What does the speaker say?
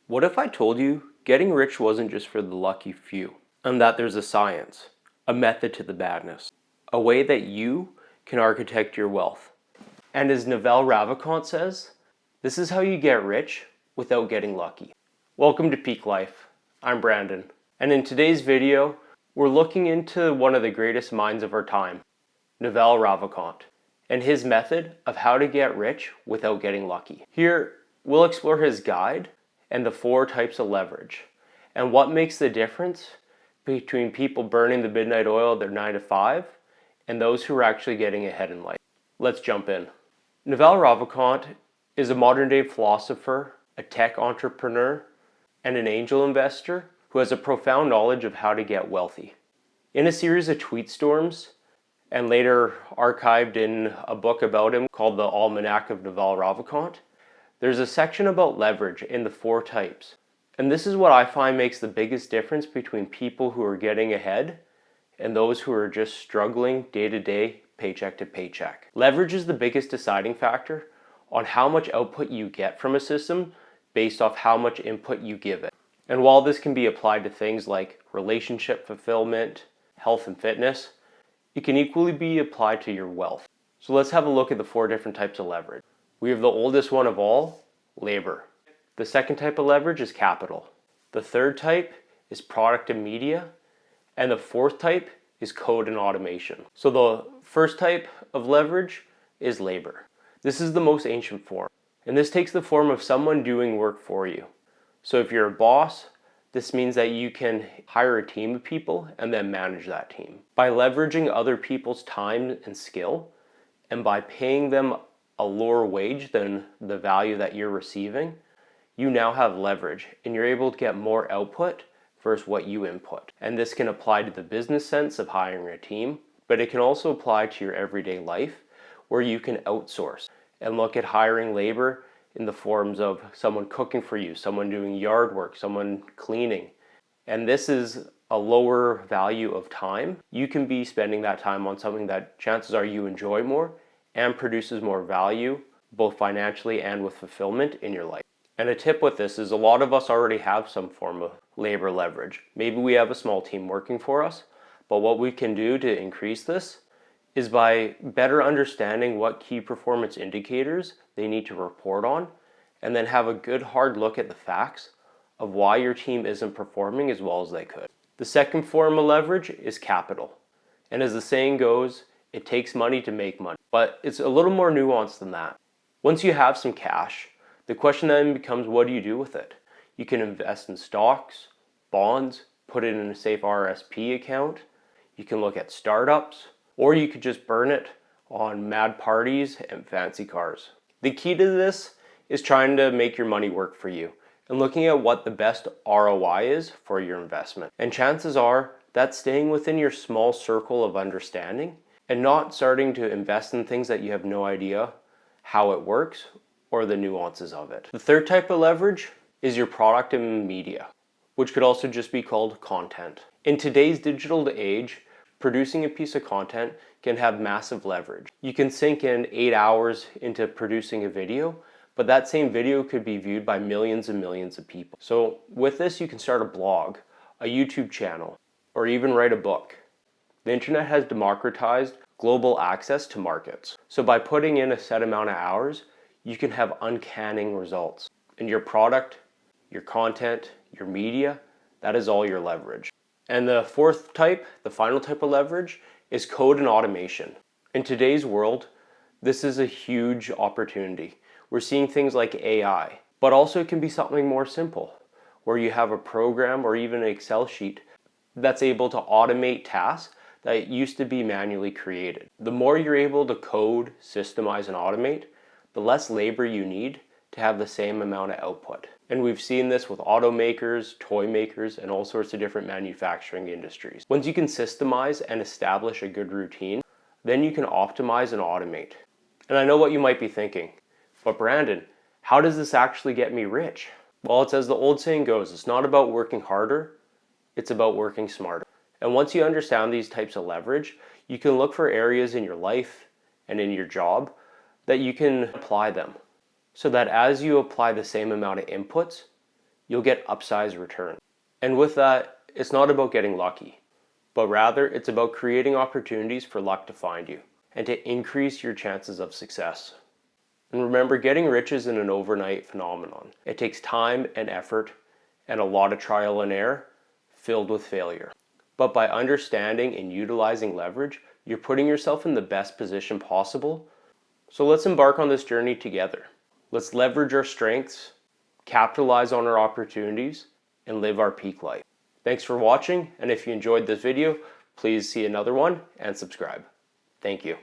What if I told you getting rich wasn't just for the lucky few, and that there's a science, a method to the madness, a way that you can architect your wealth? And as Naval Ravikant says, this is how you get rich without getting lucky. Welcome to Peak Life. I'm Brandon, and in today's video, we're looking into one of the greatest minds of our time, Naval Ravikant, and his method of how to get rich without getting lucky. Here, we'll explore his guide and the 4 types of leverage, and what makes the difference between people burning the midnight oil at their 9 to 5 and those who are actually getting ahead in life. Let's jump in. Naval Ravikant is a modern day philosopher, a tech entrepreneur, and an angel investor who has a profound knowledge of how to get wealthy. In a series of tweet storms, and later archived in a book about him called The Almanac of Naval Ravikant, there's a section about leverage in the 4 types. And this is what I find makes the biggest difference between people who are getting ahead and those who are just struggling day to day, paycheck to paycheck. Leverage is the biggest deciding factor on how much output you get from a system based off how much input you give it. And while this can be applied to things like relationship fulfillment, health and fitness, it can equally be applied to your wealth. So let's have a look at the 4 different types of leverage. We have the oldest one of all, labor. The second type of leverage is capital. The third type is product and media. And the 4th type is code and automation. So the first type of leverage is labor. This is the most ancient form. And this takes the form of someone doing work for you. So if you're a boss, this means that you can hire a team of people and then manage that team. By leveraging other people's time and skill, and by paying them a lower wage than the value that you're receiving, you now have leverage and you're able to get more output versus what you input. And this can apply to the business sense of hiring a team, but it can also apply to your everyday life where you can outsource and look at hiring labor in the forms of someone cooking for you, someone doing yard work, someone cleaning. And this is a lower value of time. You can be spending that time on something that chances are you enjoy more and produces more value, both financially and with fulfillment in your life. And a tip with this is a lot of us already have some form of labor leverage. Maybe we have a small team working for us, but what we can do to increase this is by better understanding what key performance indicators they need to report on, and then have a good hard look at the facts of why your team isn't performing as well as they could. The second form of leverage is capital. And as the saying goes, it takes money to make money. But it's a little more nuanced than that. Once you have some cash, the question then becomes, what do you do with it? You can invest in stocks, bonds, put it in a safe RSP account. You can look at startups, or you could just burn it on mad parties and fancy cars. The key to this is trying to make your money work for you and looking at what the best ROI is for your investment. And chances are that's staying within your small circle of understanding and not starting to invest in things that you have no idea how it works or the nuances of it. The third type of leverage is your product and media, which could also just be called content. In today's digital age, producing a piece of content can have massive leverage. You can sink in 8 hours into producing a video, but that same video could be viewed by millions and millions of people. So with this, you can start a blog, a YouTube channel, or even write a book. The internet has democratized global access to markets. So by putting in a set amount of hours, you can have uncanny results. And your product, your content, your media, that is all your leverage. And the 4th type, the final type of leverage, is code and automation. In today's world, this is a huge opportunity. We're seeing things like AI, but also it can be something more simple, where you have a program or even an Excel sheet that's able to automate tasks that used to be manually created. The more you're able to code, systemize, and automate, the less labor you need to have the same amount of output. And we've seen this with automakers, toy makers, and all sorts of different manufacturing industries. Once you can systemize and establish a good routine, then you can optimize and automate. And I know what you might be thinking, but Brandon, how does this actually get me rich? Well, it's as the old saying goes, it's not about working harder, it's about working smarter. And once you understand these types of leverage, you can look for areas in your life and in your job that you can apply them. So that as you apply the same amount of inputs, you'll get upsized returns. And with that, it's not about getting lucky, but rather it's about creating opportunities for luck to find you and to increase your chances of success. And remember, getting rich isn't an overnight phenomenon. It takes time and effort and a lot of trial and error filled with failure. But by understanding and utilizing leverage, you're putting yourself in the best position possible. So let's embark on this journey together. Let's leverage our strengths, capitalize on our opportunities, and live our peak life. Thanks for watching, and if you enjoyed this video, please see another one and subscribe. Thank you.